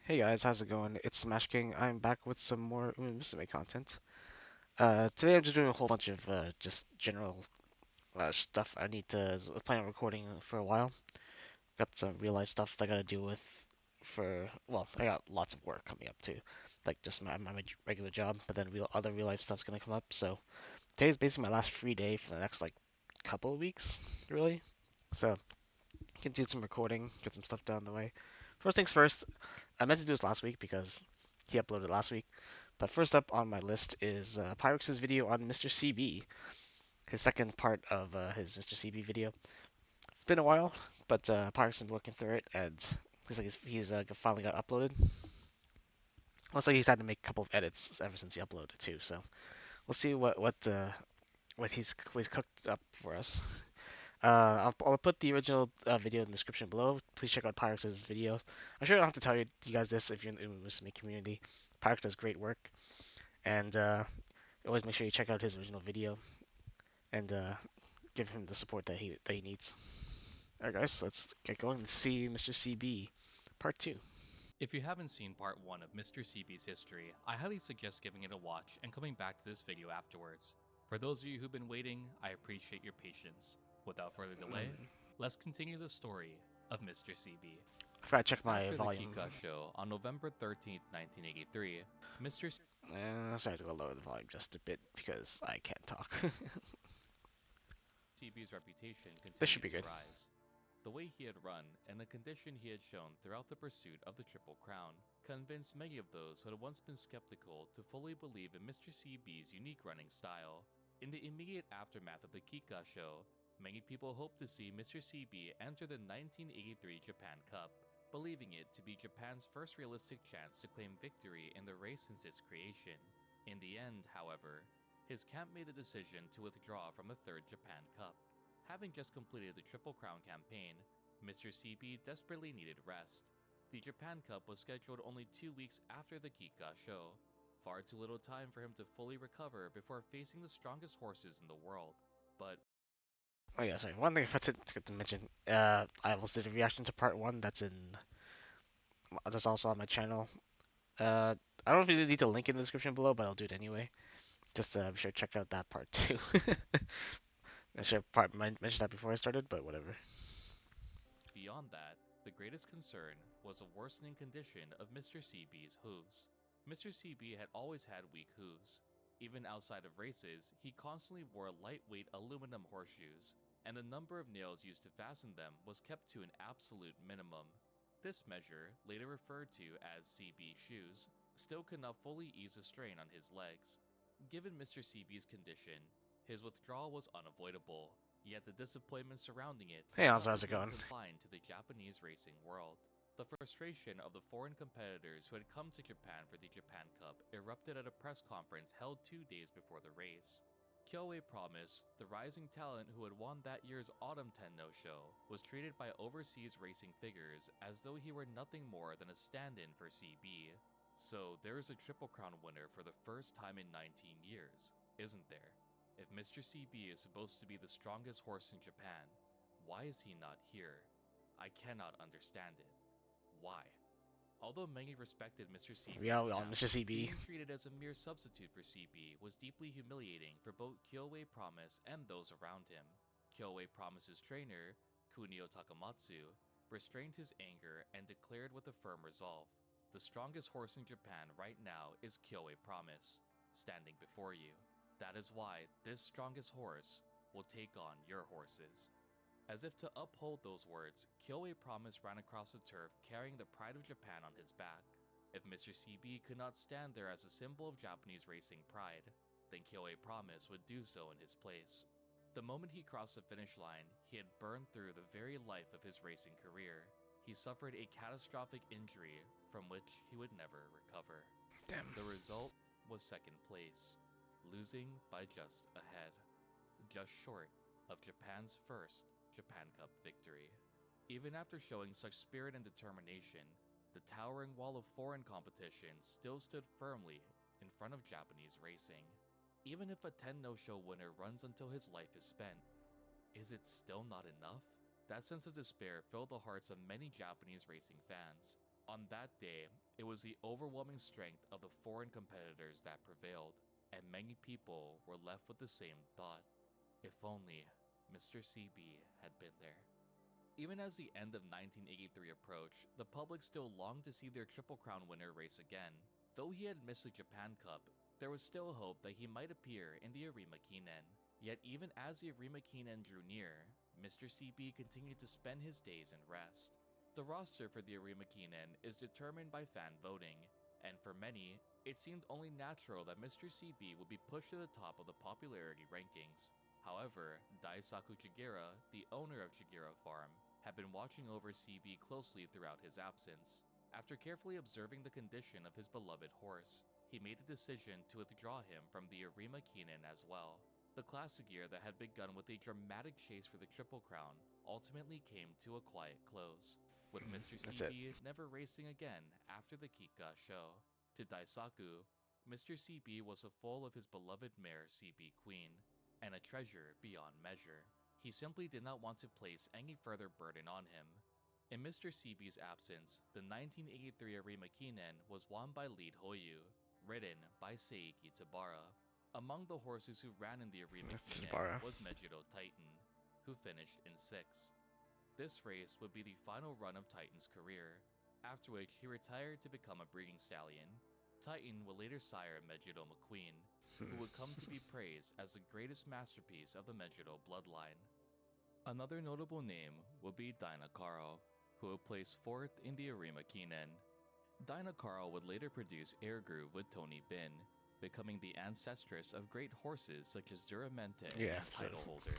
Hey guys, how's it going? It's Smashking. I'm back with some more Musume content. Today I'm just doing a whole bunch of just general stuff I need to. I was planning on recording for a while. Got some real life stuff that I gotta deal with I got lots of work coming up too, like just my regular job. But then other real life stuff's gonna come up. So today's basically my last free day for the next like couple of weeks, really. So can do some recording, get some stuff down the way. First things first, I meant to do this last week because he uploaded last week. But first up on my list is Pyrrhix's video on Mr. CB, his second part of his Mr. CB video. It's been a while, but Pyrrhix is working through it, and looks like he's finally got uploaded. Looks like he's had to make a couple of edits ever since he uploaded too. So we'll see what he's cooked up for us. I'll put the original video in the description below. Please check out Pyrrhix's videos. I'm sure I don't have to tell you guys this if you're in the Musume community. Pyrrhix does great work, and always make sure you check out his original video and give him the support that he needs. Alright, guys, let's get going. Let's see Mr. CB, part two. If you haven't seen part 1 of Mr. CB's history, I highly suggest giving it a watch and coming back to this video afterwards. For those of you who've been waiting, I appreciate your patience. Without further delay, let's continue the story of Mr. CB. I forgot to check my After the volume. Kika show on November 13th, 1983, Mr. So I have to go lower the volume just a bit because I can't talk. CB's reputation This should continued be to good. rise. The way he had run and the condition he had shown throughout the pursuit of the Triple Crown convinced many of those who had once been skeptical to fully believe in Mr. CB's unique running style. In the immediate aftermath of the Kika show, many people hoped to see Mr. CB enter the 1983 Japan Cup, believing it to be Japan's first realistic chance to claim victory in the race since its creation. In the end, however, his camp made the decision to withdraw from the third Japan Cup. Having just completed the Triple Crown campaign, Mr. CB desperately needed rest. The Japan Cup was scheduled only 2 weeks after the Kika show, far too little time for him to fully recover before facing the strongest horses in the world. But Oh yeah, sorry. One thing I forgot to mention. I also did a reaction to part one. That's also on my channel. I don't know if you need to link in the description below, but I'll do it anyway. Just be sure to check out that part too. I should have mentioned that before I started, but whatever. beyond that, the greatest concern was a worsening condition of Mr. CB's hooves. Mr. CB had always had weak hooves. Even outside of races, he constantly wore lightweight aluminum horseshoes, and the number of nails used to fasten them was kept to an absolute minimum. This measure, later referred to as CB shoes, still could not fully ease the strain on his legs. Given Mr. CB's condition, his withdrawal was unavoidable, yet the disappointment surrounding it Hey, could Alonso, not how's it remain going? confined to the Japanese racing world. The frustration of the foreign competitors who had come to Japan for the Japan Cup erupted at a press conference held 2 days before the race. Kyoei Promise, the rising talent who had won that year's Autumn Tenno show, was treated by overseas racing figures as though he were nothing more than a stand-in for CB. So there is a Triple Crown winner for the first time in 19 years, isn't there? If Mr. CB is supposed to be the strongest horse in Japan, why is he not here? I cannot understand it. Why? Although many respected Mr. Yeah, CB's we all camp, Mr. CB. being treated as a mere substitute for CB was deeply humiliating for both Kyoei Promise and those around him. Kyoei Promise's trainer, Kunio Takamatsu, restrained his anger and declared with a firm resolve, "The strongest horse in Japan right now is Kyoei Promise, standing before you. That is why this strongest horse will take on your horses." As if to uphold those words, Kyoei Promise ran across the turf carrying the pride of Japan on his back. If Mr. CB could not stand there as a symbol of Japanese racing pride, then Kyoei Promise would do so in his place. The moment he crossed the finish line, he had burned through the very life of his racing career. He suffered a catastrophic injury from which he would never recover. Damn. The result was second place, losing by just a head, just short of Japan's first Japan Cup victory. Even after showing such spirit and determination, the towering wall of foreign competition still stood firmly in front of Japanese racing. Even if a Tenno-sho winner runs until his life is spent, is it still not enough? That sense of despair filled the hearts of many Japanese racing fans. On that day, it was the overwhelming strength of the foreign competitors that prevailed, and many people were left with the same thought: if only Mr. CB had been there. Even as the end of 1983 approached, the public still longed to see their Triple Crown winner race again. Though he had missed the Japan Cup, there was still hope that he might appear in the Arima Kinen. Yet even as the Arima Kinen drew near, Mr. CB continued to spend his days in rest. The roster for the Arima Kinen is determined by fan voting, and for many, it seemed only natural that Mr. CB would be pushed to the top of the popularity rankings. However, Daisaku Chigira, the owner of Chigira Farm, had been watching over CB closely throughout his absence. After carefully observing the condition of his beloved horse, he made the decision to withdraw him from the Arima Kinen as well. The classic year that had begun with a dramatic chase for the Triple Crown ultimately came to a quiet close, with Mr. That's it. CB never racing again after the Kikka show. To Daisaku, Mr. CB was full of his beloved mare CB Queen, and a treasure beyond measure. He simply did not want to place any further burden on him. In Mr. CB's absence, the 1983 Arima Kinen was won by Lead Hoyu, ridden by Seiki Tabara. Among the horses who ran in the Arima Kinen Tabara. was Megiddo Titan, who finished in 6th. This race would be the final run of Titan's career, after which he retired to become a breeding stallion. Titan would later sire Megiddo McQueen, who would come to be praised as the greatest masterpiece of the Megiddo bloodline. Another notable name would be Dinah Carl, who would place 4th in the Arima Kinen. Dinah Carl would later produce Air Groove with Tony Bin, becoming the ancestress of great horses such as Duramente and title holder.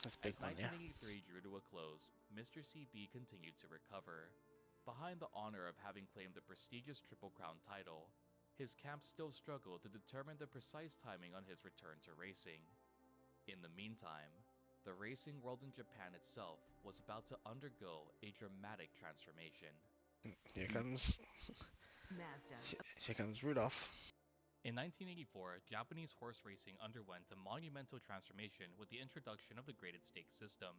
That's a big As one, yeah. 1983 drew to a close, Mr. CB continued to recover. Behind the honor of having claimed the prestigious Triple Crown title, his camp still struggled to determine the precise timing on his return to racing. In the meantime, the racing world in Japan itself was about to undergo a dramatic transformation. Here comes Mazda. here comes Rudolph. In 1984, Japanese horse racing underwent a monumental transformation with the introduction of the graded stakes system.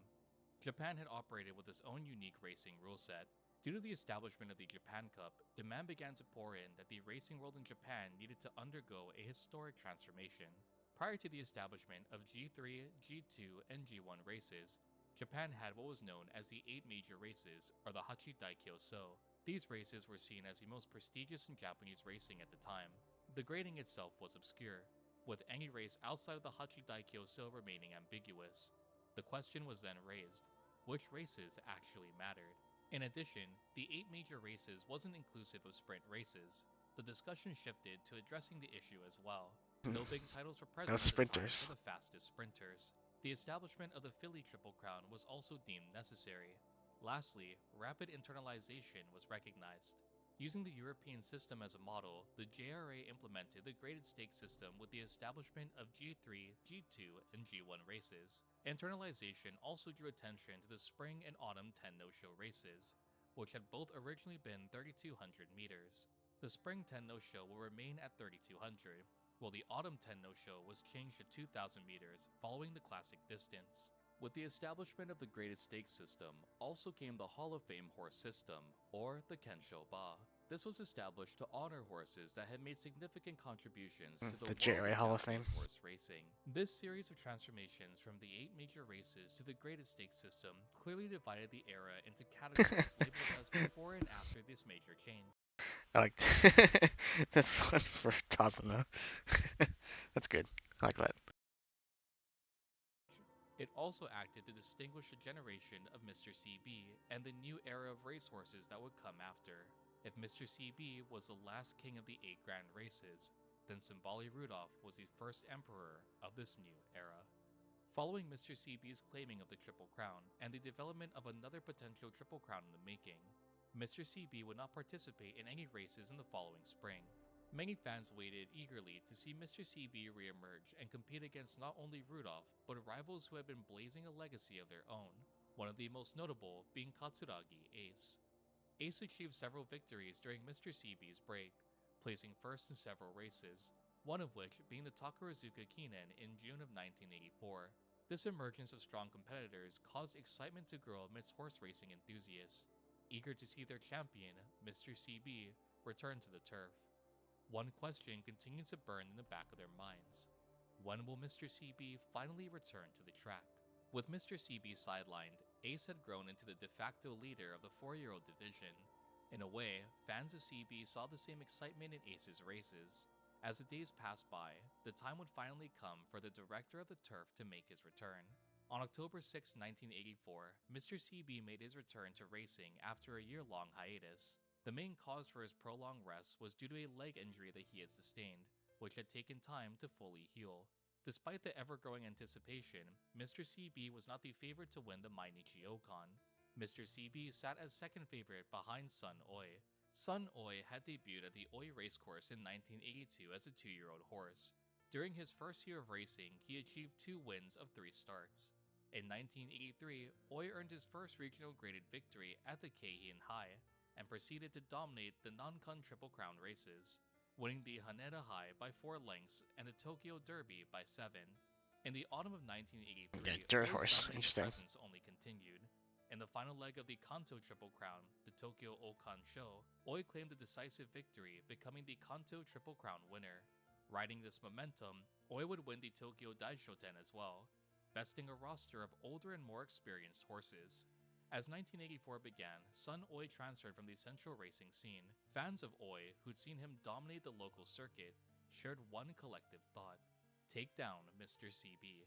Japan had operated with its own unique racing rule set. Due to the establishment of the Japan Cup, demand began to pour in that the racing world in Japan needed to undergo a historic transformation. Prior to the establishment of G3, G2, and G1 races, Japan had what was known as the 8 major races, or the Hachi Daikyo So. These races were seen as the most prestigious in Japanese racing at the time. The grading itself was obscure, with any race outside of the Hachi Daikyo So remaining ambiguous. The question was then raised: which races actually mattered? In addition, the 8 major races wasn't inclusive of sprint races. The discussion shifted to addressing the issue as well. No big titles were present at the time sprinters. for the fastest sprinters. The establishment of the Philly Triple Crown was also deemed necessary. Lastly, rapid internalization was recognized. Using the European system as a model, the JRA implemented the graded stakes system with the establishment of G3, G2, and G1 races. Internalization also drew attention to the spring and autumn 10 no-show races, which had both originally been 3,200 meters. The spring 10 no-show will remain at 3,200, while the autumn 10 no-show was changed to 2,000 meters following the classic distance. With the establishment of the graded stakes system, also came the Hall of Fame horse system, or the Kensho Ba. This was established to honor horses that had made significant contributions to the world JRA of Hall of Japanese Fame. horse racing. This series of transformations from the 8 major races to the graded stakes system clearly divided the era into categories labeled as before and after this major change. I like this one for Tazuna. That's good. I like that. It also acted to distinguish a generation of Mr. CB and the new era of racehorses that would come after. If Mr. CB was the last king of the 8 grand races, then Simbali Rudolph was the first emperor of this new era. Following Mr. CB's claiming of the Triple Crown and the development of another potential Triple Crown in the making, Mr. CB would not participate in any races in the following spring. Many fans waited eagerly to see Mr. CB re-emerge and compete against not only Rudolph, but rivals who had been blazing a legacy of their own, one of the most notable being Katsuragi Ace. Ace achieved several victories during Mr. CB's break, placing first in several races, one of which being the Takarazuka Kinen in June of 1984. This emergence of strong competitors caused excitement to grow amidst horse racing enthusiasts. eager to see their champion, Mr. CB, return to the turf. One question continued to burn in the back of their minds. When will Mr. CB finally return to the track? With Mr. CB sidelined, Ace had grown into the de facto leader of the 4-year-old division. In a way, fans of CB saw the same excitement in Ace's races. As the days passed by, the time would finally come for the director of the turf to make his return. On October 6, 1984, Mr. CB made his return to racing after a year-long hiatus. The main cause for his prolonged rest was due to a leg injury that he had sustained, which had taken time to fully heal. Despite the ever-growing anticipation, Mr. CB was not the favorite to win the Mainichi Okan. Mr. CB sat as second favorite behind Sun Oi. Sun Oi had debuted at the Oi racecourse in 1982 as a 2-year-old horse. During his first year of racing, he achieved 2 wins of 3 starts. In 1983, Oi earned his first regional graded victory at the Keihin High, and proceeded to dominate the Nankan Triple Crown races, winning the Haneda High by 4 lengths and the Tokyo Derby by 7. In the autumn of 1983, Yeah, dirt Oi's horse. dominating Interesting. presence only continued. In the final leg of the Kanto Triple Crown, the Tokyo Okan Show, Oi claimed a decisive victory, becoming the Kanto Triple Crown winner. Riding this momentum, Oi would win the Tokyo Daishoten as well, besting a roster of older and more experienced horses. As 1984 began, Sun Oi transferred from the central racing scene. Fans of Oi, who'd seen him dominate the local circuit, shared one collective thought: take down Mr. CB.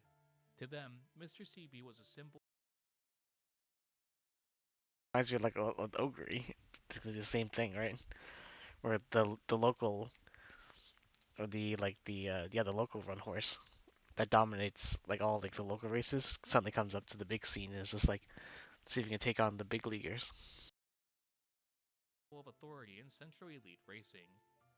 To them, Mr. CB was a symbol. Reminds me of like a ogre. It's the same thing, right? Where the local or the local run horse that dominates like all like the local races suddenly comes up to the big scene and is just like, see if we can take on the big leaguers. Of authority in Central Elite racing.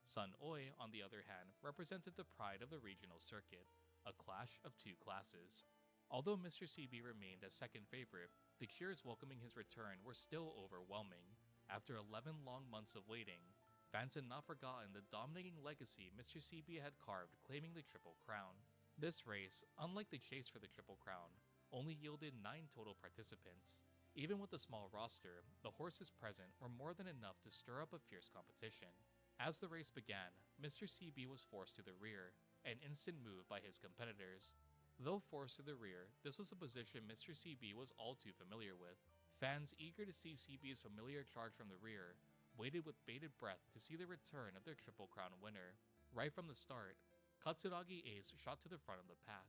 Sun Oi, on the other hand, represented the pride of the regional circuit, a clash of 2 classes. Although Mr. CB remained as second favorite, the cheers welcoming his return were still overwhelming. After 11 long months of waiting, fans had not forgotten the dominating legacy Mr. CB had carved, claiming the Triple Crown. This race, unlike the chase for the Triple Crown, only yielded 9 total participants. Even with a small roster, the horses present were more than enough to stir up a fierce competition. As the race began, Mr. CB was forced to the rear, an instant move by his competitors. Though forced to the rear, this was a position Mr. CB was all too familiar with. Fans eager to see CB's familiar charge from the rear waited with bated breath to see the return of their Triple Crown winner. Right from the start, Katsuragi Ace shot to the front of the pack.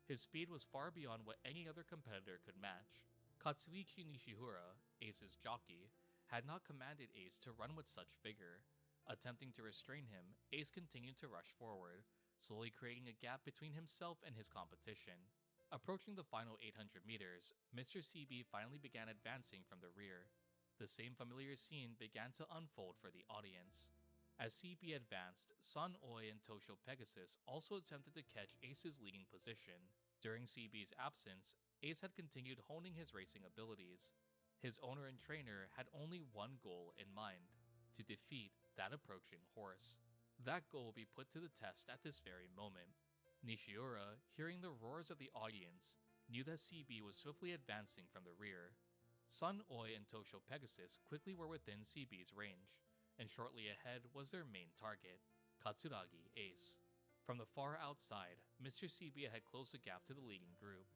His speed was far beyond what any other competitor could match. Katsuichi Nishihura, Ace's jockey, had not commanded Ace to run with such vigor. Attempting to restrain him, Ace continued to rush forward, slowly creating a gap between himself and his competition. Approaching the final 800 meters, Mr. CB finally began advancing from the rear. The same familiar scene began to unfold for the audience. As CB advanced, Sun Oi and Tosho Pegasus also attempted to catch Ace's leading position. During CB's absence, Ace had continued honing his racing abilities. His owner and trainer had only one goal in mind: to defeat that approaching horse. That goal will be put to the test at this very moment. Nishiura, hearing the roars of the audience, knew that CB was swiftly advancing from the rear. Sun Oi and Tosho Pegasus quickly were within CB's range, and shortly ahead was their main target, Katsuragi Ace. From the far outside, Mr. CB had closed the gap to the leading group,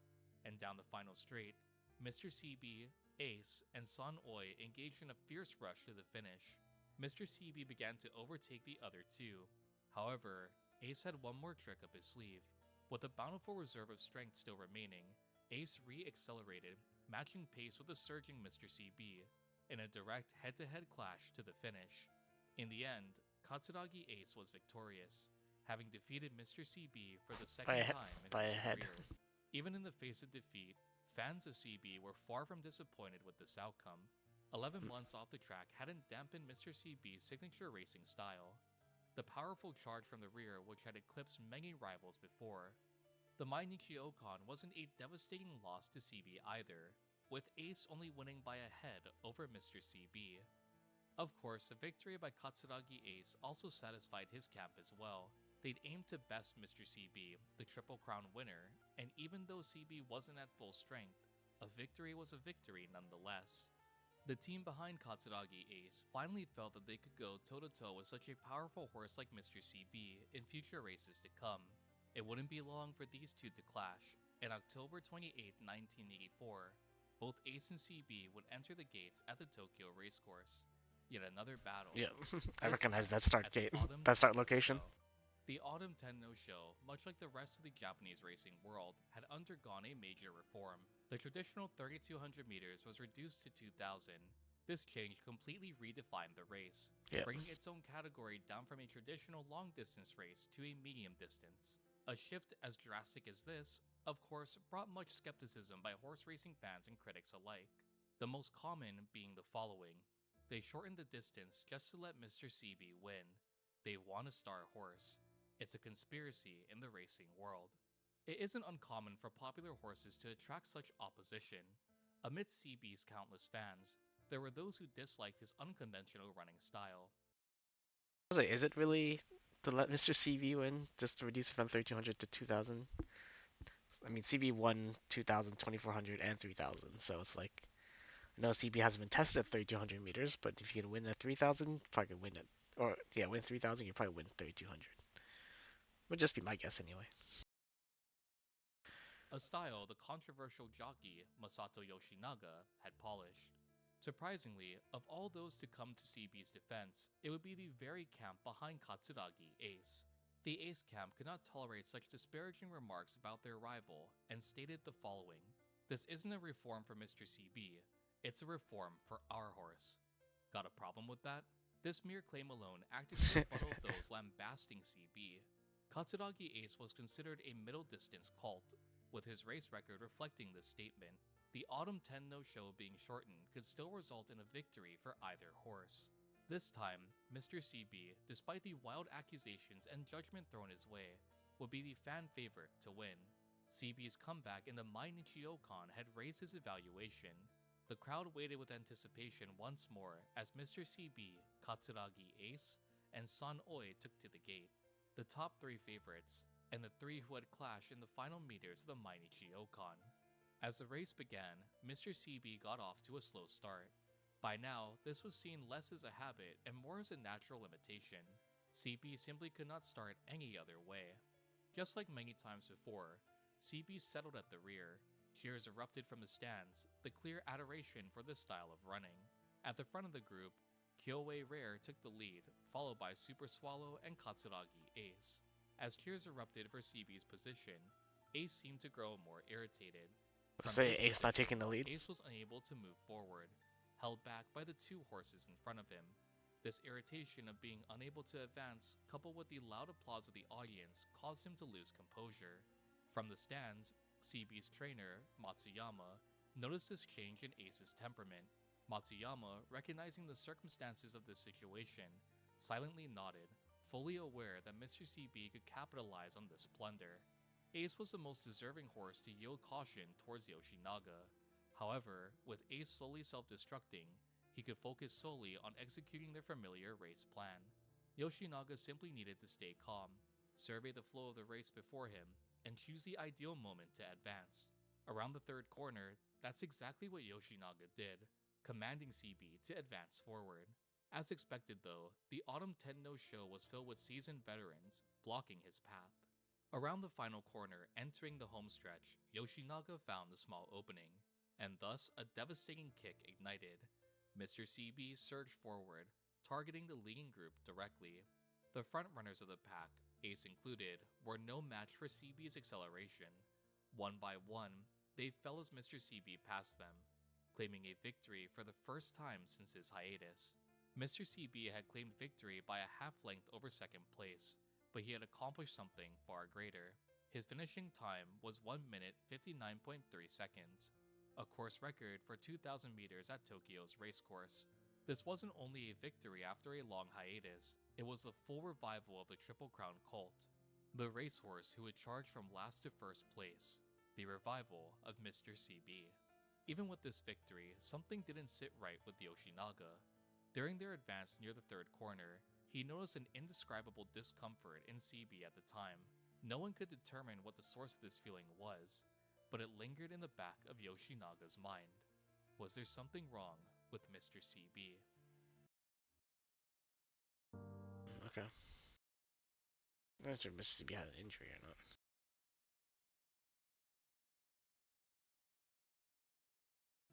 and down the final straight, Mr. CB, Ace, and Sun Oi engaged in a fierce rush to the finish. Mr. CB began to overtake the other 2. However, Ace had one more trick up his sleeve. With a bountiful reserve of strength still remaining, Ace re-accelerated, matching pace with the surging Mr. CB, in a direct head-to-head clash to the finish. In the end, Katsuragi Ace was victorious, having defeated Mr. CB for the second time in his career. Even in the face of defeat, fans of CB were far from disappointed with this outcome. 11 months off the track hadn't dampened Mr. CB's signature racing style. The powerful charge from the rear, which had eclipsed many rivals before. The Mainichi Okan wasn't a devastating loss to CB either, with Ace only winning by a head over Mr. CB. Of course, the victory by Katsuragi Ace also satisfied his camp as well. They'd aimed to best Mr. CB, the Triple Crown winner, and even though CB wasn't at full strength, a victory was a victory nonetheless. The team behind Katsuragi Ace finally felt that they could go toe-to-toe with such a powerful horse like Mr. CB in future races to come. It wouldn't be long for these two to clash. On October 28, 1984, both Ace and CB would enter the gates at the Tokyo racecourse. Yet another battle, Yeah, I this recognize time that start at the gate, Autumn that start Tenno location. Show. The Autumn Tenno Show, much like the rest of the Japanese racing world, had undergone a major reform. The traditional 3,200 meters was reduced to 2,000. This change completely redefined the race, Yeah. bringing its own category down from a traditional long distance race to a medium distance. A shift as drastic as this, of course, brought much skepticism by horse racing fans and critics alike. The most common being the following: they shortened the distance just to let Mr. CB win. They want a star horse. It's a conspiracy in the racing world. It isn't uncommon for popular horses to attract such opposition. Amidst CB's countless fans, there were those who disliked his unconventional running style. Is it really to let Mr. CB win, just to reduce it from 3,200 to 2,000? I mean, CB won 2,000, 2,400, and 3,000, so it's like, I know CB hasn't been tested at 3,200 meters, but if you can win at 3,000, you probably can win it. Or, yeah, win 3,000, you probably win 3,200. Would just be my guess anyway. A style the controversial jockey Masato Yoshinaga had polished. Surprisingly, of all those to come to CB's defense, it would be the very camp behind Katsuragi Ace. The Ace camp could not tolerate such disparaging remarks about their rival and stated the following: "This isn't a reform for Mr. CB, it's a reform for our horse." Got a problem with that? This mere claim alone acted to rebuttal those lambasting CB. Katsuragi Ace was considered a middle distance colt, with his race record reflecting this statement. The Autumn Tenno Show being shortened could still result in a victory for either horse. This time, Mr. CB, despite the wild accusations and judgment thrown his way, would be the fan favorite to win. CB's comeback in the Mainichi Okan had raised his evaluation. The crowd waited with anticipation once more as Mr. CB, Katsuragi Ace, and San Oi took to the gate. The top three favorites, and the three who had clashed in the final meters of the Mainichi Okan. As the race began, Mr. CB got off to a slow start. By now, this was seen less as a habit and more as a natural limitation. CB simply could not start any other way. Just like many times before, CB settled at the rear. Cheers erupted from the stands, the clear adoration for this style of running. At the front of the group, Kyoei Rare took the lead, followed by Super Swallow and Katsuragi Ace. As cheers erupted for CB's position, Ace seemed to grow more irritated. From Say his Ace not position, taking the lead. Ace was unable to move forward, held back by the two horses in front of him. This irritation of being unable to advance, coupled with the loud applause of the audience, caused him to lose composure. From the stands, CB's trainer, Matsuyama, noticed this change in Ace's temperament. Matsuyama, recognizing the circumstances of this situation, silently nodded, fully aware that Mr. CB could capitalize on this plunder. Ace was the most deserving horse to yield caution towards Yoshinaga. However, with Ace slowly self-destructing, he could focus solely on executing their familiar race plan. Yoshinaga simply needed to stay calm, survey the flow of the race before him, and choose the ideal moment to advance. Around the third corner, that's exactly what Yoshinaga did, commanding CB to advance forward. As expected though, the Autumn Tenno Show was filled with seasoned veterans, blocking his path. Around the final corner, entering the home stretch, Yoshinaga found a small opening, and thus a devastating kick ignited. Mr. CB surged forward, targeting the leading group directly. The frontrunners of the pack, Ace included, were no match for CB's acceleration. One by one, they fell as Mr. CB passed them, claiming a victory for the first time since his hiatus. Mr. CB had claimed victory by a half length over second place, but he had accomplished something far greater. His finishing time was 1 minute 59.3 seconds, a course record for 2,000 meters at Tokyo's racecourse. This wasn't only a victory after a long hiatus, it was the full revival of the Triple Crown cult, the racehorse who had charged from last to first place, the revival of Mr. CB. Even with this victory, something didn't sit right with Yoshinaga. During their advance near the third corner, he noticed an indescribable discomfort in CB at the time. No one could determine what the source of this feeling was, but it lingered in the back of Yoshinaga's mind. Was there something wrong with Mr. CB. Okay. I'm not sure if Mississippi had an injury or not.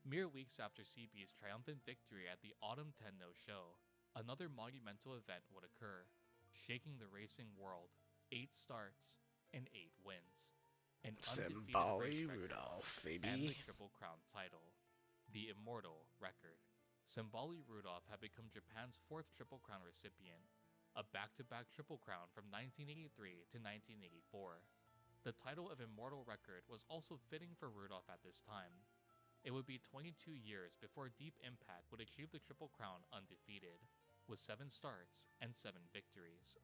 Mere weeks after CB's triumphant victory at the Autumn Tenno show, another monumental event would occur, shaking the racing world. 8 starts and 8 wins. An undefeated race Simbali record Rudolph, and the baby. Triple Crown title. The immortal record. Simbali Rudolph had become Japan's 4th Triple Crown recipient, a back-to-back Triple Crown from 1983 to 1984. The title of immortal record was also fitting for Rudolph at this time. It would be 22 years before Deep Impact would achieve the Triple Crown undefeated, with 7 starts and 7 victories.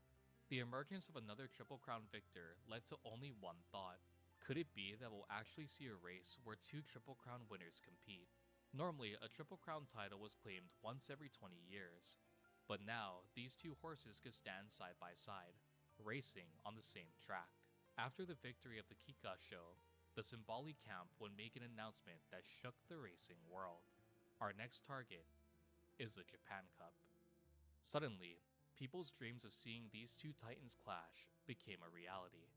The emergence of another Triple Crown victor led to only one thought. Could it be that we'll actually see a race where 2 Triple Crown winners compete? Normally, a Triple Crown title was claimed once every 20 years, but now these 2 horses could stand side by side, racing on the same track. After the victory of the Kika show, the Simbali camp would make an announcement that shook the racing world. Our next target is the Japan Cup. Suddenly, people's dreams of seeing these 2 titans clash became a reality.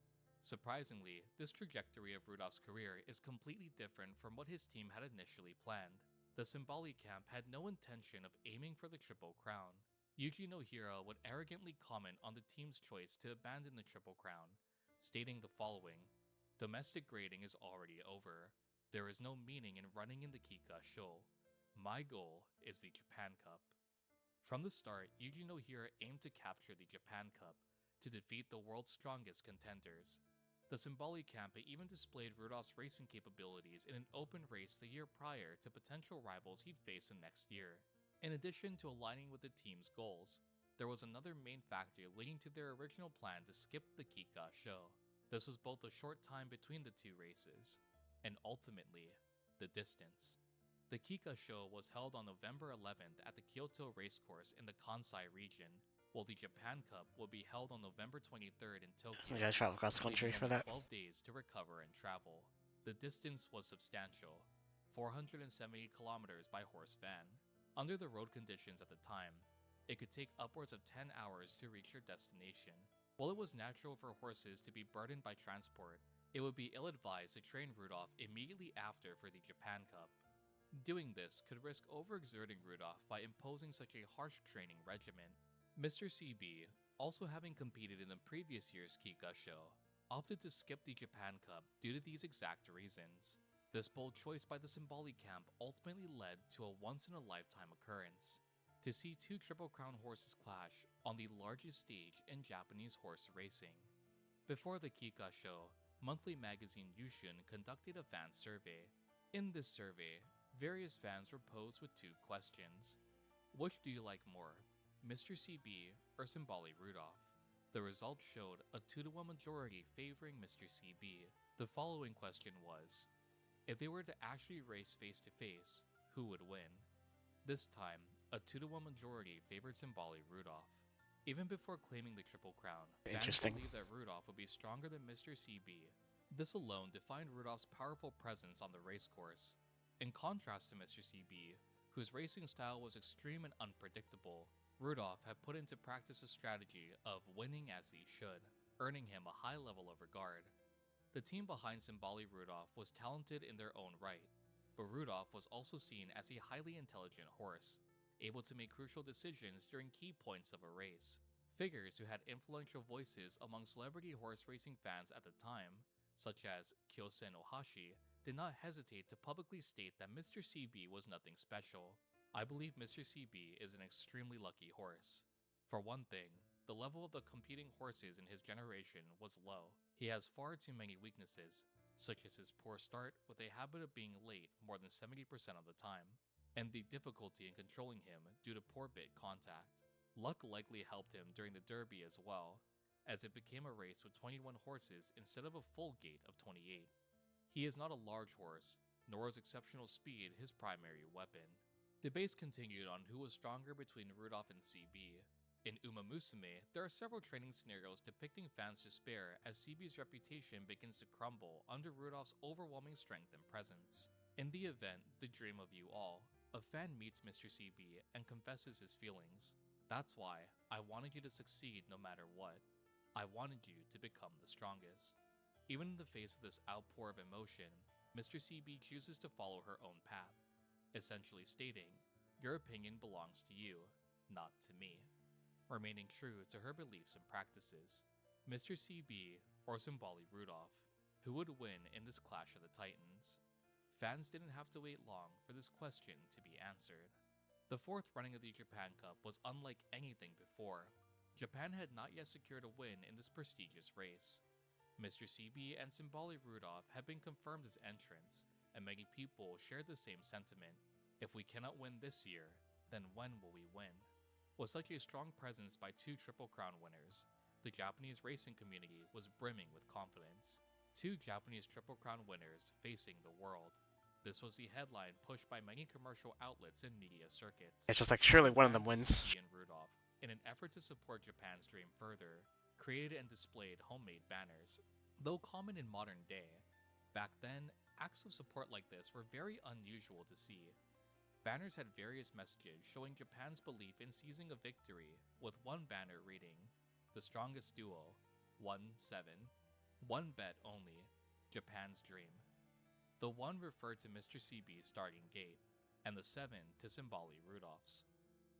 Surprisingly, this trajectory of Rudolph's career is completely different from what his team had initially planned. The Simbali camp had no intention of aiming for the Triple Crown. Yuji Nohira would arrogantly comment on the team's choice to abandon the Triple Crown, stating the following: "Domestic grading is already over. There is no meaning in running in the Kika show. My goal is the Japan Cup." From the start, Yuji Nohira aimed to capture the Japan Cup to defeat the world's strongest contenders. The Simbali camp had even displayed Rudolph's racing capabilities in an open race the year prior to potential rivals he'd face the next year. In addition to aligning with the team's goals, there was another main factor leading to their original plan to skip the Kika show. This was both the short time between the 2 races, and ultimately, the distance. The Kika show was held on November 11th at the Kyoto racecourse in the Kansai region, while the Japan Cup will be held on November 23rd in Tokyo, We gotta travel across the country leaving for only that. 12 days to recover and travel. The distance was substantial, 470 kilometers by horse van. Under the road conditions at the time, it could take upwards of 10 hours to reach your destination. While it was natural for horses to be burdened by transport, it would be ill-advised to train Rudolph immediately after for the Japan Cup. Doing this could risk overexerting Rudolph by imposing such a harsh training regimen. Mr. CB, also having competed in the previous year's Kika show, opted to skip the Japan Cup due to these exact reasons. This bold choice by the Simbali camp ultimately led to a once-in-a-lifetime occurrence: to see 2 Triple Crown horses clash on the largest stage in Japanese horse racing. Before the Kika show, monthly magazine Yushun conducted a fan survey. In this survey, various fans were posed with 2 questions. Which do you like more, Mr. CB or Simbali Rudolph? The results showed a 2-to-1 majority favoring Mr. CB. The following question was: if they were to actually race face to face, who would win? This time, a 2-to-1 majority favored Simbali Rudolph. Even before claiming the Triple Crown, fans Interesting. believed that Rudolph would be stronger than Mr. CB. This alone defined Rudolph's powerful presence on the racecourse. In contrast to Mr. CB, whose racing style was extreme and unpredictable, Rudolph had put into practice a strategy of winning as he should, earning him a high level of regard. The team behind Simbali Rudolph was talented in their own right, but Rudolph was also seen as a highly intelligent horse, able to make crucial decisions during key points of a race. Figures who had influential voices among celebrity horse racing fans at the time, such as Kyosen Ohashi, did not hesitate to publicly state that Mr. CB was nothing special. I believe Mr. CB is an extremely lucky horse. For one thing, the level of the competing horses in his generation was low. He has far too many weaknesses, such as his poor start with a habit of being late more than 70% of the time, and the difficulty in controlling him due to poor bit contact. Luck likely helped him during the Derby as well, as it became a race with 21 horses instead of a full gate of 28. He is not a large horse, nor is exceptional speed his primary weapon. Debates continued on who was stronger between Rudolph and CB. In Uma Musume, there are several training scenarios depicting fans' despair as CB's reputation begins to crumble under Rudolph's overwhelming strength and presence. In the event The Dream of You All, a fan meets Mr. CB and confesses his feelings. "That's why I wanted you to succeed no matter what. I wanted you to become the strongest." Even in the face of this outpour of emotion, Mr. CB chooses to follow her own path, essentially stating, "Your opinion belongs to you, not to me," remaining true to her beliefs and practices. Mr. CB or Simbali Rudolph, who would win in this Clash of the Titans? Fans didn't have to wait long for this question to be answered. The fourth running of the Japan Cup was unlike anything before. Japan had not yet secured a win in this prestigious race. Mr. CB and Simbali Rudolph had been confirmed as entrants, and many people shared the same sentiment. If we cannot win this year, then when will we win? With such a strong presence by two Triple Crown winners, the Japanese racing community was brimming with confidence. Two Japanese Triple Crown winners facing the world. This was the headline pushed by many commercial outlets and media circuits. It's just like, surely The one of them fans wins. CB and Rudolph, in an effort to support Japan's dream further, created and displayed homemade banners. Though common in modern day, back then, acts of support like this were very unusual to see. Banners had various messages showing Japan's belief in seizing a victory, with one banner reading, "The strongest duo, 1-7, one bet only, Japan's dream." The 1 referred to Mr. CB's starting gate, and the 7 to Simbali Rudolph's.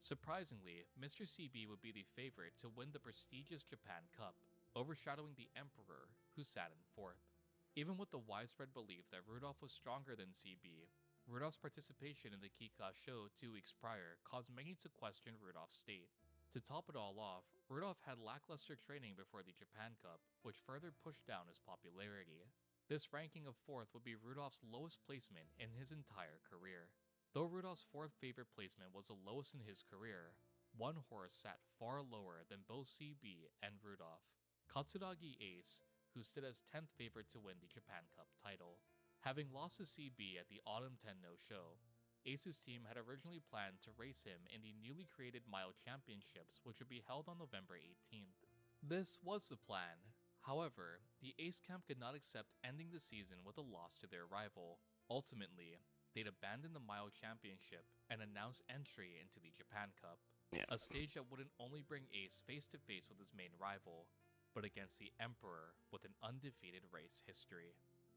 Surprisingly, Mr. CB would be the favorite to win the prestigious Japan Cup, overshadowing the Emperor, who sat in fourth. Even with the widespread belief that Rudolph was stronger than CB, Rudolph's participation in the Kika show 2 weeks prior caused many to question Rudolph's state. To top it all off, Rudolph had lackluster training before the Japan Cup, which further pushed down his popularity. This ranking of 4th would be Rudolph's lowest placement in his entire career. Though Rudolph's 4th favorite placement was the lowest in his career, one horse sat far lower than both CB and Rudolph, Katsuragi Ace, who stood as 10th favorite to win the Japan Cup title. Having lost to CB at the Autumn Tenno show, Ace's team had originally planned to race him in the newly created Mile Championships, which would be held on November 18th. This was the plan. However, the Ace camp could not accept ending the season with a loss to their rival. Ultimately, they'd abandon the Mile Championship and announce entry into the Japan Cup, Yeah. a stage that wouldn't only bring Ace face to face with his main rival, but against the Emperor with an undefeated race history.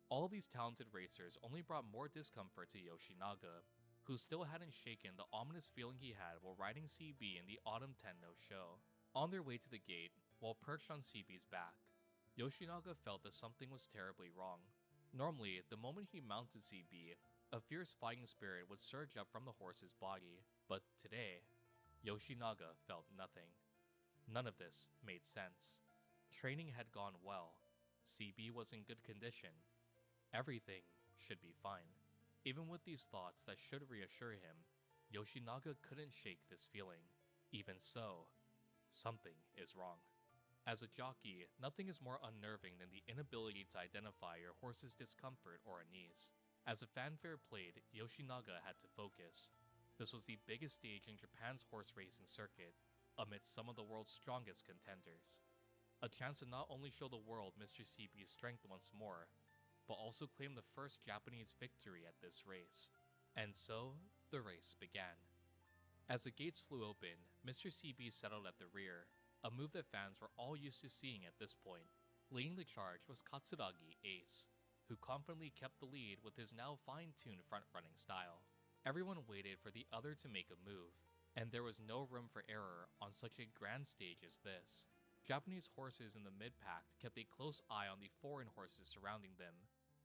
All these talented racers only brought more discomfort to Yoshinaga, who still hadn't shaken the ominous feeling he had while riding CB in the Autumn Tenno show. On their way to the gate, while perched on CB's back, Yoshinaga felt that something was terribly wrong. Normally, the moment he mounted CB, a fierce fighting spirit would surge up from the horse's body, but today, Yoshinaga felt nothing. None of this made sense. Training had gone well, CB was in good condition, everything should be fine. Even with these thoughts that should reassure him, Yoshinaga couldn't shake this feeling. Even so, something is wrong. As a jockey, nothing is more unnerving than the inability to identify your horse's discomfort or unease. As the fanfare played, Yoshinaga had to focus. This was the biggest stage in Japan's horse racing circuit, amidst some of the world's strongest contenders. A chance to not only show the world Mr. CB's strength once more, but also claim the first Japanese victory at this race. And so, the race began. As the gates flew open, Mr. CB settled at the rear, a move that fans were all used to seeing at this point. Leading the charge was Katsuragi Ace, who confidently kept the lead with his now fine-tuned front-running style. Everyone waited for the other to make a move, and there was no room for error on such a grand stage as this. Japanese horses in the mid-pack kept a close eye on the foreign horses surrounding them,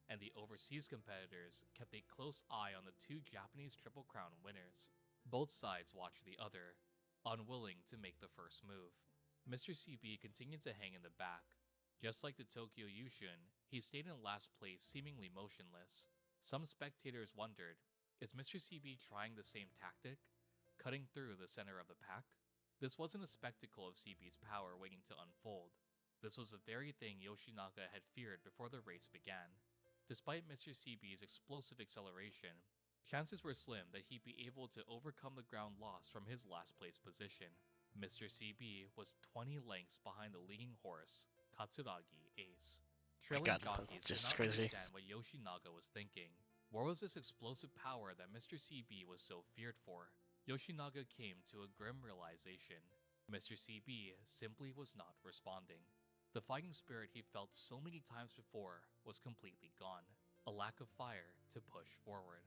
and the overseas competitors kept a close eye on the 2 Japanese Triple Crown winners. Both sides watched the other, unwilling to make the first move. Mr. CB continued to hang in the back. Just like the Tokyo Yushun, he stayed in last place seemingly motionless. Some spectators wondered, is Mr. CB trying the same tactic, cutting through the center of the pack? This wasn't a spectacle of CB's power waiting to unfold. This was the very thing Yoshinaga had feared before the race began. Despite Mr. CB's explosive acceleration, chances were slim that he'd be able to overcome the ground lost from his last place position. Mr. CB was 20 lengths behind the leading horse, Katsuragi Ace. Trailing God, jockeys could just not crazy. understand what Yoshinaga was thinking. Where was this explosive power that Mr. CB was so feared for? Yoshinaga came to a grim realization. Mr. CB simply was not responding. The fighting spirit he felt so many times before was completely gone. A lack of fire to push forward.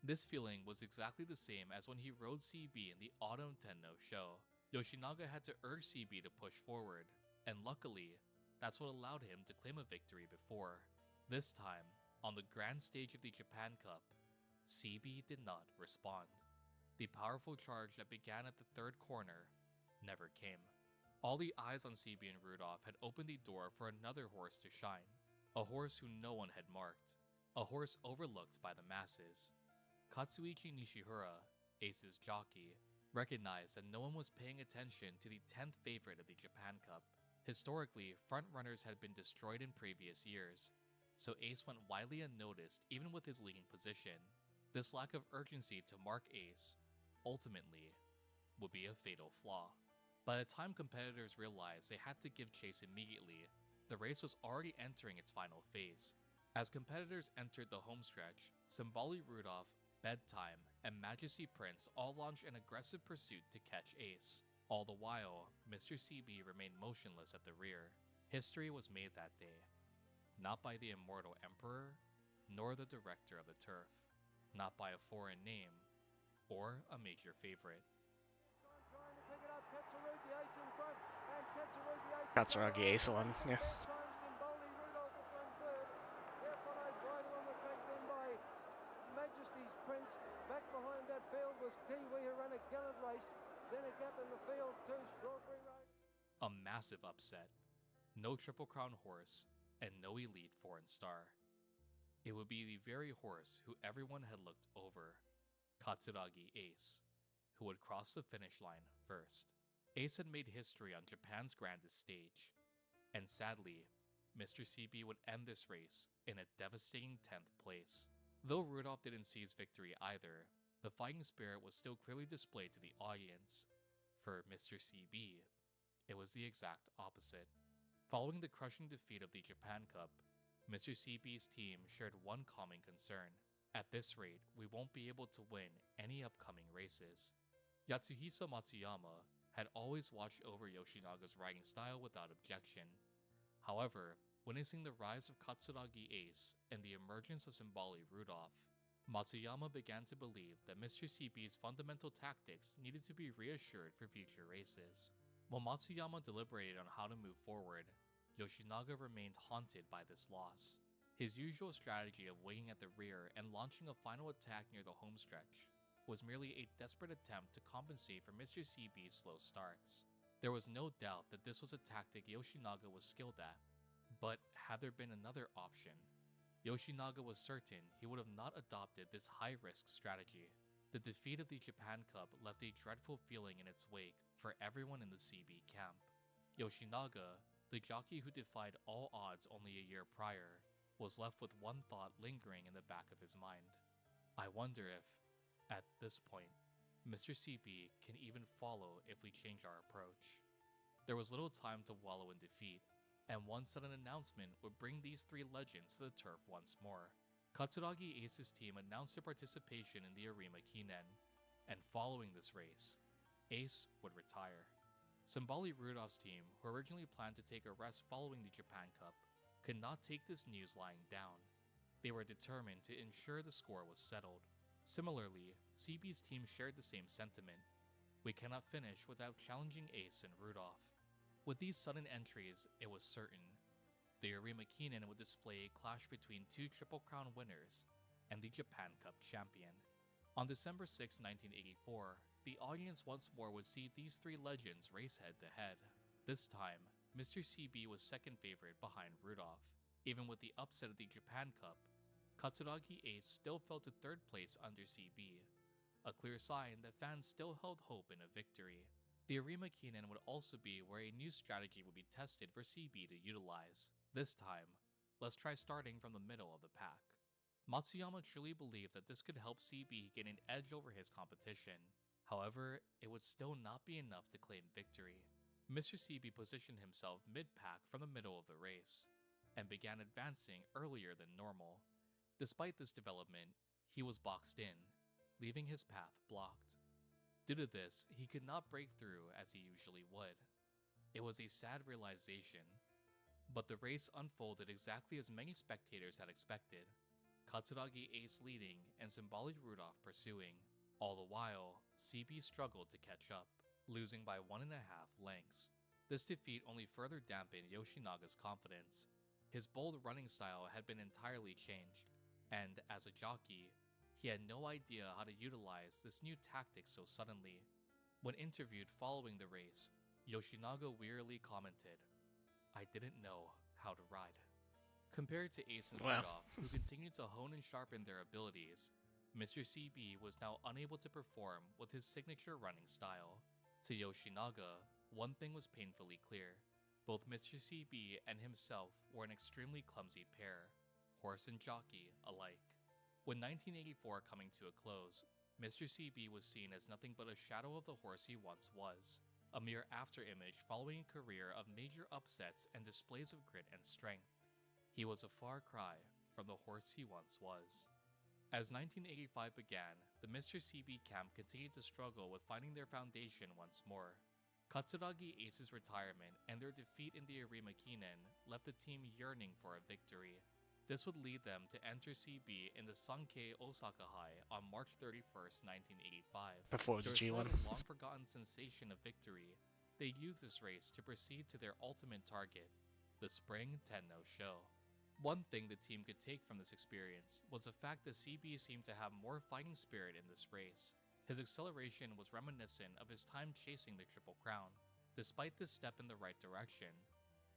This feeling was exactly the same as when he rode CB in the Autumn Tenno show. Yoshinaga had to urge CB to push forward, and luckily, that's what allowed him to claim a victory before. This time, on the grand stage of the Japan Cup, CB did not respond. The powerful charge that began at the third corner never came. All the eyes on CB and Rudolph had opened the door for another horse to shine. A horse who no one had marked. A horse overlooked by the masses. Katsuichi Nishihara, Ace's jockey, recognized that no one was paying attention to the 10th favorite of the Japan Cup. Historically, front-runners had been destroyed in previous years, so Ace went widely unnoticed even with his leading position. This lack of urgency to mark Ace, ultimately, would be a fatal flaw. By the time competitors realized they had to give chase immediately, the race was already entering its final phase. As competitors entered the homestretch, Symboli Rudolph, Bedtime, and Majesty Prince all launched an aggressive pursuit to catch Ace. All the while, Mr. CB remained motionless at the rear. History was made that day, not by the immortal emperor, nor the director of the turf, not by a foreign name, or a major favorite. Katsuragi Ace one, yeah. Majesty's Prince. Back behind that field was Kiwi, who ran a gallant race. Then a gap in the field to Strawberry Road. A massive upset. No Triple Crown horse, and no elite foreign star. It would be the very horse who everyone had looked over, Katsuragi Ace, who would cross the finish line first. Ace had made history on Japan's grandest stage, and sadly, Mr. CB would end this race in a devastating 10th place. Though Rudolph didn't see his victory either, the fighting spirit was still clearly displayed to the audience. For Mr. CB, it was the exact opposite. Following the crushing defeat of the Japan Cup, Mr. CB's team shared one common concern. At this rate, we won't be able to win any upcoming races. Yatsuhisa Matsuyama had always watched over Yoshinaga's riding style without objection. However, witnessing the rise of Katsuragi Ace and the emergence of Symboli Rudolph, Matsuyama began to believe that Mr. CB's fundamental tactics needed to be reassured for future races. While Matsuyama deliberated on how to move forward, Yoshinaga remained haunted by this loss. His usual strategy of waiting at the rear and launching a final attack near the homestretch was merely a desperate attempt to compensate for Mr. CB's slow starts. There was no doubt that this was a tactic Yoshinaga was skilled at, but had there been another option, Yoshinaga was certain he would have not adopted this high-risk strategy. The defeat of the Japan Cup left a dreadful feeling in its wake for everyone in the CB camp. Yoshinaga, the jockey who defied all odds only a year prior, was left with one thought lingering in the back of his mind. I wonder if, at this point, Mr. CB can even follow if we change our approach. There was little time to wallow in defeat, and one sudden announcement would bring these three legends to the turf once more. Katsuragi Ace's team announced their participation in the Arima Kinen, and following this race, Ace would retire. Symboli Rudolph's team, who originally planned to take a rest following the Japan Cup, could not take this news lying down. They were determined to ensure the score was settled. Similarly, CB's team shared the same sentiment. We cannot finish without challenging Ace and Rudolph. With these sudden entries, it was certain. The Arima Kinen would display a clash between two Triple Crown winners and the Japan Cup champion. On December 6, 1984, the audience once more would see these three legends race head-to-head. This time, Mr. CB was second favorite behind Rudolph. Even with the upset of the Japan Cup, Katsuragi Ace still fell to third place under CB, a clear sign that fans still held hope in a victory. The Arima Kinen would also be where a new strategy would be tested for CB to utilize. This time, let's try starting from the middle of the pack. Matsuyama truly believed that this could help CB gain an edge over his competition. However, it would still not be enough to claim victory. Mr. CB positioned himself mid-pack from the middle of the race, and began advancing earlier than normal. Despite this development, he was boxed in, leaving his path blocked. Due to this, he could not break through as he usually would. It was a sad realization, but the race unfolded exactly as many spectators had expected. Katsuragi Ace leading and Symbolic Rudolph pursuing. All the while, CB struggled to catch up, losing by 1.5 lengths. This defeat only further dampened Yoshinaga's confidence. His bold running style had been entirely changed, and as a jockey, he had no idea how to utilize this new tactic so suddenly. When interviewed following the race, Yoshinaga wearily commented, "I didn't know how to ride." Compared to Ace and Wow. Rudolph, who continued to hone and sharpen their abilities, Mr. CB was now unable to perform with his signature running style. To Yoshinaga, one thing was painfully clear. Both Mr. CB and himself were an extremely clumsy pair, horse and jockey alike. With 1984 coming to a close, Mr. CB was seen as nothing but a shadow of the horse he once was, a mere afterimage following a career of major upsets and displays of grit and strength. He was a far cry from the horse he once was. As 1985 began, the Mr. CB camp continued to struggle with finding their foundation once more. Katsuragi Ace's retirement and their defeat in the Arima Kinen left the team yearning for a victory. This would lead them to enter CB in the Sankei Osaka High on March 31st, 1985. Before To the restore G1. the long-forgotten sensation of victory, they used this race to proceed to their ultimate target, the Spring Tenno Show. One thing the team could take from this experience was the fact that CB seemed to have more fighting spirit in this race. His acceleration was reminiscent of his time chasing the Triple Crown. Despite this step in the right direction,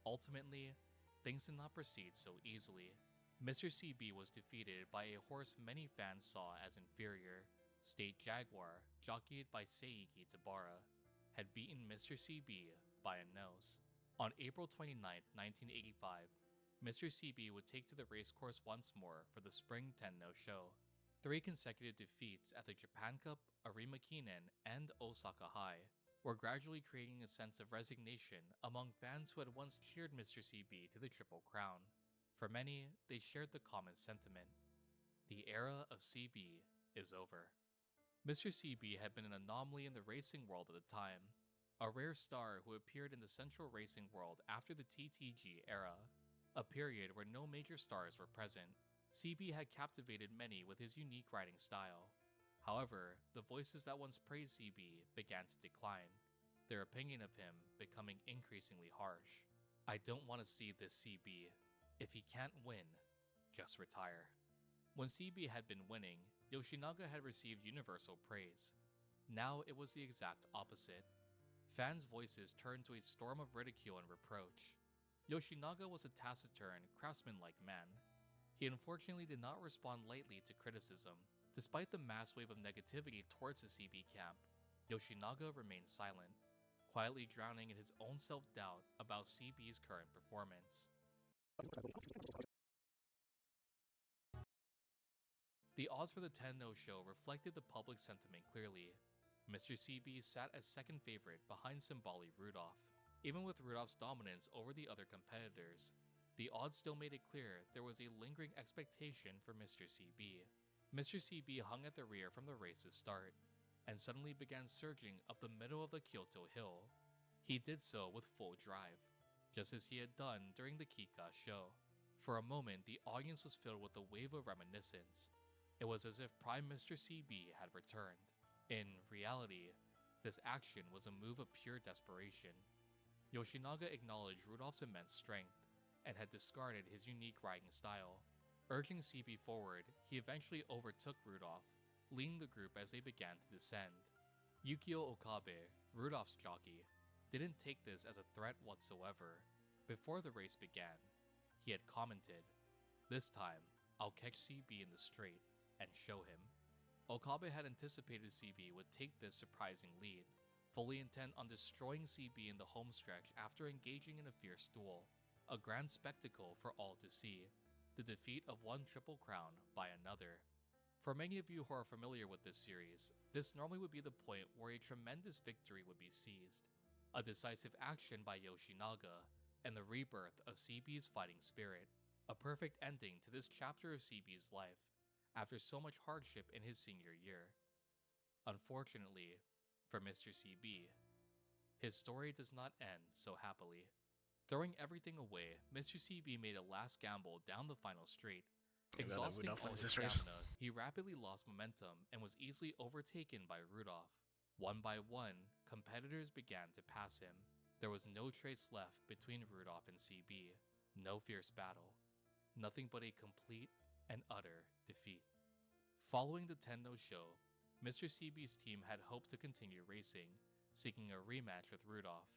ultimately, things did not proceed so easily. Mr. CB was defeated by a horse many fans saw as inferior. State Jaguar, jockeyed by Seiki Tabara, had beaten Mr. CB by a nose. On April 29, 1985, Mr. CB would take to the racecourse once more for the Spring Tenno Show. 3 consecutive defeats at the Japan Cup, Arima Kinen, and Osaka High were gradually creating a sense of resignation among fans who had once cheered Mr. CB to the Triple Crown. For many, they shared the common sentiment: the era of CB is over. Mr. CB had been an anomaly in the racing world at the time, a rare star who appeared in the central racing world after the TTG era, a period where no major stars were present. CB had captivated many with his unique riding style. However, the voices that once praised CB began to decline, their opinion of him becoming increasingly harsh. "I don't want to see this CB. If he can't win, just retire." When CB had been winning, Yoshinaga had received universal praise. Now it was the exact opposite. Fans' voices turned to a storm of ridicule and reproach. Yoshinaga was a taciturn, craftsman-like man. He unfortunately did not respond lightly to criticism. Despite the mass wave of negativity towards the CB camp, Yoshinaga remained silent, quietly drowning in his own self-doubt about CB's current performance. The odds for the Tenno Show reflected the public sentiment clearly. Mr. CB sat as second favorite behind Symbolic Rudolph. Even with Rudolph's dominance over the other competitors, the odds still made it clear there was a lingering expectation for Mr. CB. Mr. CB hung at the rear from the race's start, and suddenly began surging up the middle of the Kyoto Hill. He did so with full drive, just as he had done during the Kika show. For a moment, the audience was filled with a wave of reminiscence. It was as if Prime Mr. CB had returned. In reality, this action was a move of pure desperation. Yoshinaga acknowledged Rudolph's immense strength, and had discarded his unique riding style. Urging CB forward, he eventually overtook Rudolph, leading the group as they began to descend. Yukio Okabe, Rudolph's jockey, didn't take this as a threat whatsoever. Before the race began, he had commented, "This time, I'll catch CB in the straight and show him." Okabe had anticipated CB would take this surprising lead, fully intent on destroying CB in the home stretch after engaging in a fierce duel, a grand spectacle for all to see, the defeat of one Triple Crown by another. For many of you who are familiar with this series, this normally would be the point where a tremendous victory would be seized, a decisive action by Yoshinaga, and the rebirth of CB's fighting spirit, a perfect ending to this chapter of CB's life. after so much hardship in his senior year. Unfortunately, for Mr. CB, his story does not end so happily. Throwing everything away, Mr. CB made a last gamble down the final straight. Maybe I'll let Exhausting Rudolph all wins his this race. stamina, he rapidly lost momentum and was easily overtaken by Rudolph. One by one, competitors began to pass him. There was no trace left between Rudolph and CB. No fierce battle. Nothing but a complete and utter defeat. Following the Tenno show, Mr. CB's team had hoped to continue racing, seeking a rematch with Rudolph.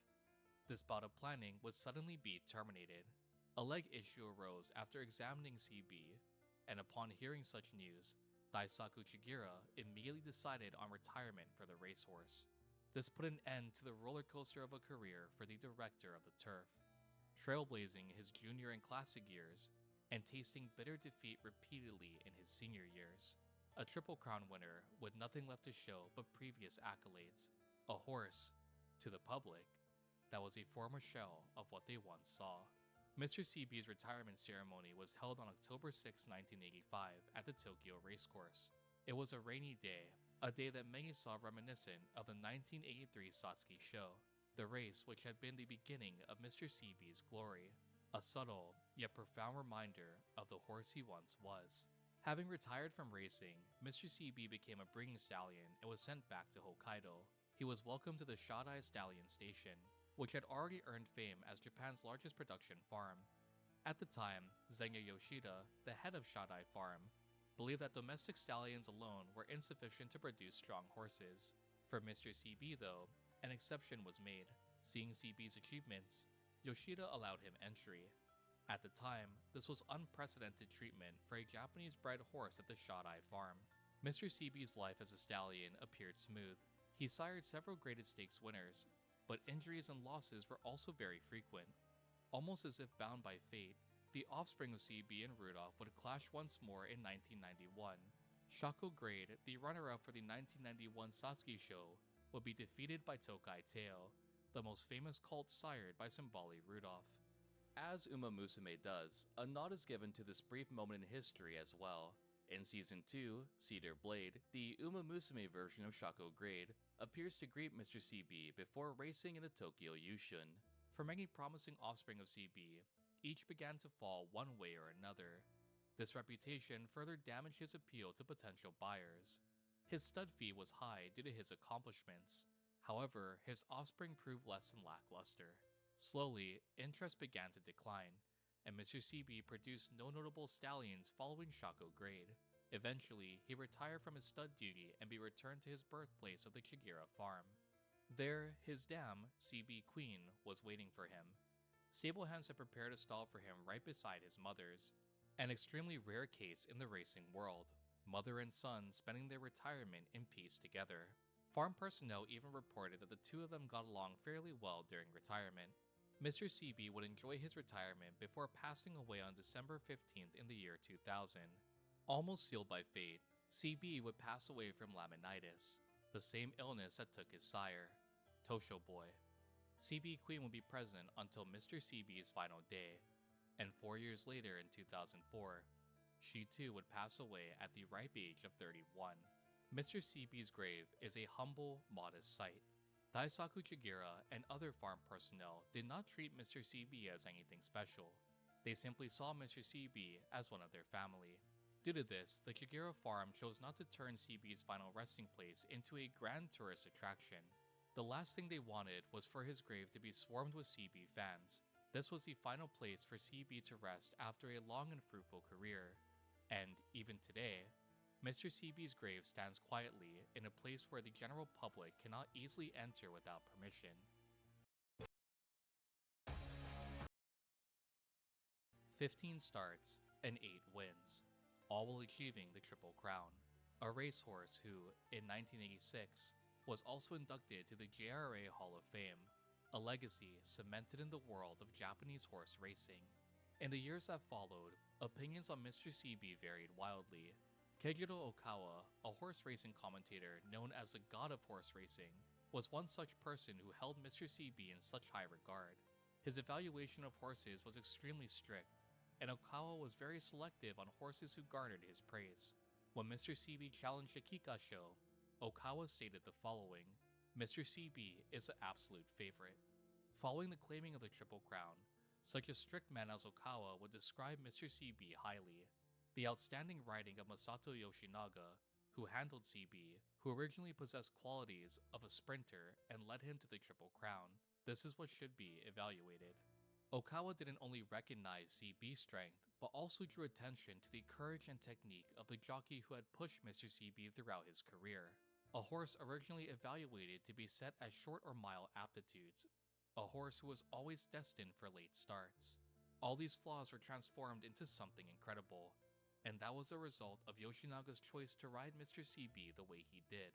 This bout of planning would suddenly be terminated. A leg issue arose after examining CB, and upon hearing such news, Daisaku Chigira immediately decided on retirement for the racehorse. This put an end to the roller coaster of a career for the director of the turf. Trailblazing his junior and classic years, and tasting bitter defeat repeatedly in his senior years. A Triple Crown winner with nothing left to show but previous accolades. A horse, to the public, that was a former shell of what they once saw. Mr. CB's retirement ceremony was held on October 6, 1985 at the Tokyo Racecourse. It was a rainy day, a day that many saw reminiscent of the 1983 Satsuki show, the race which had been the beginning of Mr. CB's glory, a subtle yet profound reminder of the horse he once was. Having retired from racing, Mr. CB became a breeding stallion and was sent back to Hokkaido. He was welcomed to the Shodai Stallion Station, which had already earned fame as Japan's largest production farm. At the time, Zenya Yoshida, the head of Shodai Farm, believed that domestic stallions alone were insufficient to produce strong horses. For Mr. CB, though, an exception was made. Seeing CB's achievements, Yoshida allowed him entry. At the time, this was unprecedented treatment for a Japanese-bred horse at the Shodai Farm. Mr. CB's life as a stallion appeared smooth. He sired several graded stakes winners, but injuries and losses were also very frequent. Almost as if bound by fate, the offspring of CB and Rudolph would clash once more in 1991. Shako Grade, the runner-up for the 1991 Satsuki show, would be defeated by Tokai Teo, the most famous colt sired by Simbali Rudolph. As Uma Musume does, a nod is given to this brief moment in history as well. In Season 2, Cedar Blade, the Uma Musume version of Shako Grade, appears to greet Mr. CB before racing in the Tokyo Yushun. For many promising offspring of CB, each began to fall one way or another. This reputation further damaged his appeal to potential buyers. His stud fee was high due to his accomplishments. However, his offspring proved less than lackluster. Slowly, interest began to decline, and Mr. CB produced no notable stallions following Shako Grade. Eventually, he retired from his stud duty and be returned to his birthplace of the Chigira farm. There, his dam, CB Queen, was waiting for him. Stablehands had prepared a stall for him right beside his mother's, an extremely rare case in the racing world, mother and son spending their retirement in peace together. Farm personnel even reported that the two of them got along fairly well during retirement. Mr. CB would enjoy his retirement before passing away on December 15th in the year 2000. Almost sealed by fate, CB would pass away from laminitis, the same illness that took his sire, Tosho Boy. CB Queen would be present until Mr. CB's final day, and 4 years later in 2004, she too would pass away at the ripe age of 31. Mr. CB's grave is a humble, modest sight. Daisaku Chigira and other farm personnel did not treat Mr. CB as anything special. They simply saw Mr. CB as one of their family. Due to this, the Chigira farm chose not to turn CB's final resting place into a grand tourist attraction. The last thing they wanted was for his grave to be swarmed with CB fans. This was the final place for CB to rest after a long and fruitful career. And even today, Mr. CB's grave stands quietly in a place where the general public cannot easily enter without permission. 15 starts and 8 wins, all while achieving the Triple Crown. A racehorse who, in 1986, was also inducted to the JRA Hall of Fame, a legacy cemented in the world of Japanese horse racing. In the years that followed, opinions on Mr. CB varied wildly. Kejiro Okawa, a horse racing commentator known as the god of horse racing, was one such person who held Mr. CB in such high regard. His evaluation of horses was extremely strict, and Okawa was very selective on horses who garnered his praise. When Mr. CB challenged the Kikasho, Okawa stated the following: Mr. CB is the absolute favorite. Following the claiming of the Triple Crown, such a strict man as Okawa would describe Mr. CB highly. The outstanding riding of Masato Yoshinaga, who handled CB, who originally possessed qualities of a sprinter and led him to the Triple Crown. This is what should be evaluated. Okawa didn't only recognize CB's strength, but also drew attention to the courage and technique of the jockey who had pushed Mr. CB throughout his career. A horse originally evaluated to be set as short or mile aptitudes, a horse who was always destined for late starts. All these flaws were transformed into something incredible, and that was a result of Yoshinaga's choice to ride Mr. CB the way he did.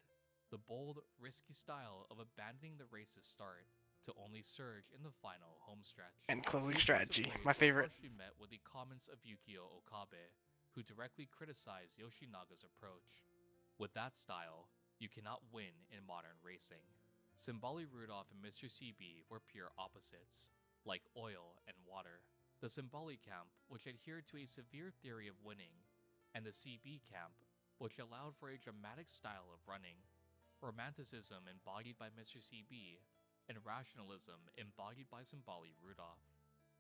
The bold, risky style of abandoning the race's start to only surge in the final homestretch. And closing These sorts of strategy, plays my were favorite. harshly met with the comments of Yukio Okabe, who directly criticized Yoshinaga's approach. With that style, you cannot win in modern racing. Simbali Rudolph and Mr. CB were pure opposites, like oil and water. The Simbali camp, which adhered to a severe theory of winning, and the CB camp, which allowed for a dramatic style of running, romanticism embodied by Mr. CB, and rationalism embodied by Simbali Rudolph.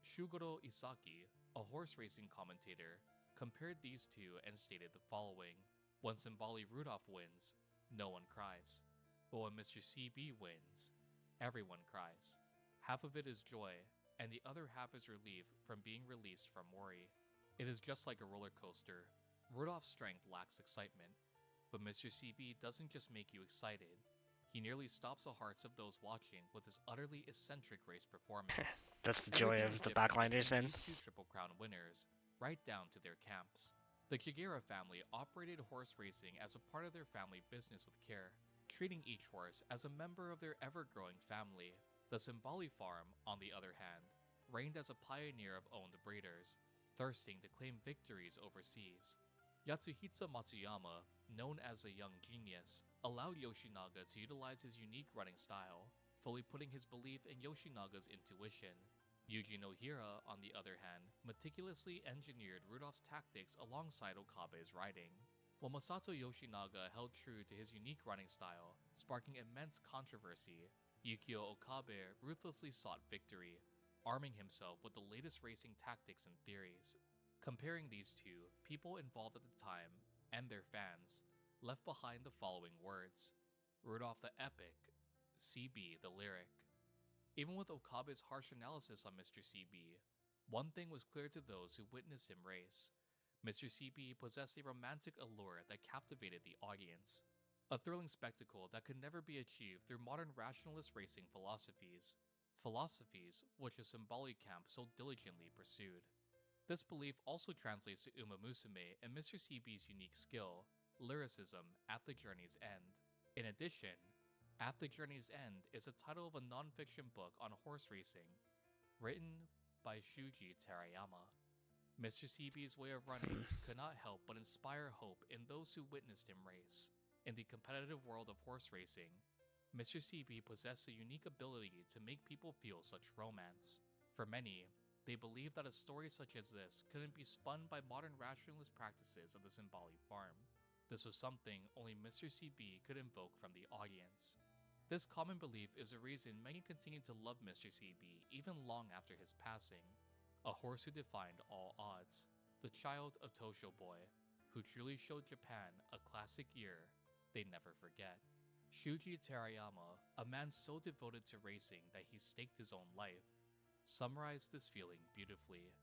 Shugoro Isaki, a horse racing commentator, compared these two and stated the following: when Simbali Rudolph wins, no one cries. But when Mr. CB wins, everyone cries. Half of it is joy, and the other half is relief from being released from worry. It is just like a roller coaster. Rudolph's strength lacks excitement, but Mr. CB doesn't just make you excited. He nearly stops the hearts of those watching with his utterly eccentric race performance. That's the joy Everything of was the different backliners, between man. these two Triple Crown winners, right down to their camps. The Kagera family operated horse racing as a part of their family business with care, treating each horse as a member of their ever-growing family. The Simbali farm, on the other hand, reigned as a pioneer of owned breeders, thirsting to claim victories overseas. Yatsuhisa Matsuyama, known as the Young Genius, allowed Yoshinaga to utilize his unique running style, fully putting his belief in Yoshinaga's intuition. Yuji Nohira, on the other hand, meticulously engineered Rudolph's tactics alongside Okabe's riding. While Masato Yoshinaga held true to his unique running style, sparking immense controversy, Yukio Okabe ruthlessly sought victory, arming himself with the latest racing tactics and theories. Comparing these two, people involved at the time, and their fans, left behind the following words: Rudolph the Epic, CB the Lyric. Even with Okabe's harsh analysis on Mr. CB, one thing was clear to those who witnessed him race. Mr. CB possessed a romantic allure that captivated the audience, a thrilling spectacle that could never be achieved through modern rationalist racing philosophies, which the Simbali camp so diligently pursued. This belief also translates to Uma Musume and Mr. CB's unique skill, lyricism, at the journey's end. In addition, At the Journey's End is the title of a non-fiction book on horse racing, written by Shuji Terayama. Mr. CB's way of running could not help but inspire hope in those who witnessed him race. In the competitive world of horse racing, Mr. CB possessed a unique ability to make people feel such romance. For many, they believed that a story such as this couldn't be spun by modern rationalist practices of the Simbali farm. This was something only Mr. CB could invoke from the audience. This common belief is the reason many continue to love Mr. CB even long after his passing. A horse who defied all odds, the child of Tosho Boy, who truly showed Japan a classic year they never forget. Shuji Terayama, a man so devoted to racing that he staked his own life, summarized this feeling beautifully.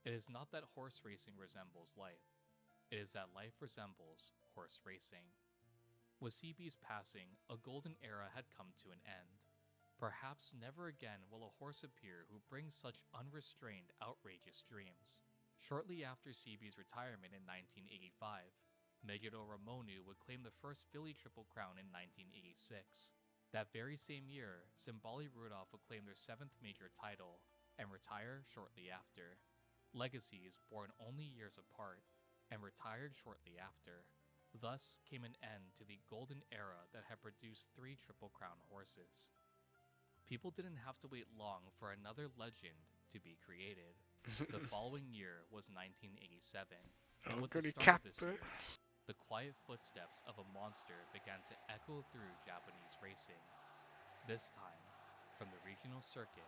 It is not that horse racing resembles life, it is that life resembles horse racing. With CB's passing, a golden era had come to an end. Perhaps never again will a horse appear who brings such unrestrained, outrageous dreams. Shortly after CB's retirement in 1985, Meguro Ramonu would claim the first filly Triple Crown in 1986. That very same year, Simbali Rudolph would claim their 7th major title and retire shortly after. Legacies born only years apart and retired shortly after. Thus came an end to the golden era that had produced 3 Triple Crown horses. People didn't have to wait long for another legend to be created. The following year was 1987, and with the start of this year, The quiet footsteps of a monster began to echo through Japanese racing, this time from the regional circuit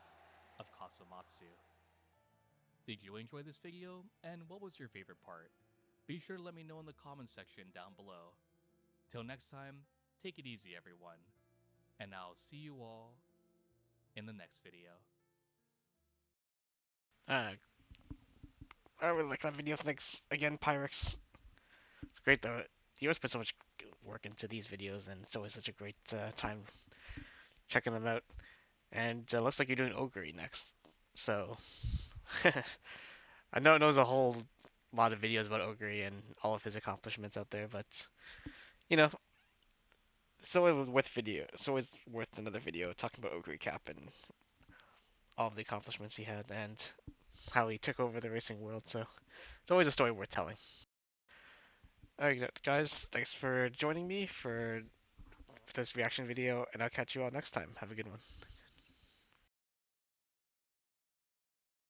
of Kasamatsu. Did you enjoy this video, and what was your favorite part? Be sure to let me know in the comments section down below. Till next time, take it easy everyone, and I'll see you all in the next video. Uh, I really like that video. Thanks again, Pyrrhixz. It's great though. You always put so much work into these videos, and it's always such a great time checking them out. And looks like you're doing Ogre next. So I know it knows a whole lot of videos about Ogre and all of his accomplishments out there, but you know, it's always worth video. It's always worth another video talking about Ogre Cap and all of the accomplishments he had and how he took over the racing world. So it's always a story worth telling. Alright, guys, thanks for joining me for this reaction video, and I'll catch you all next time. Have a good one.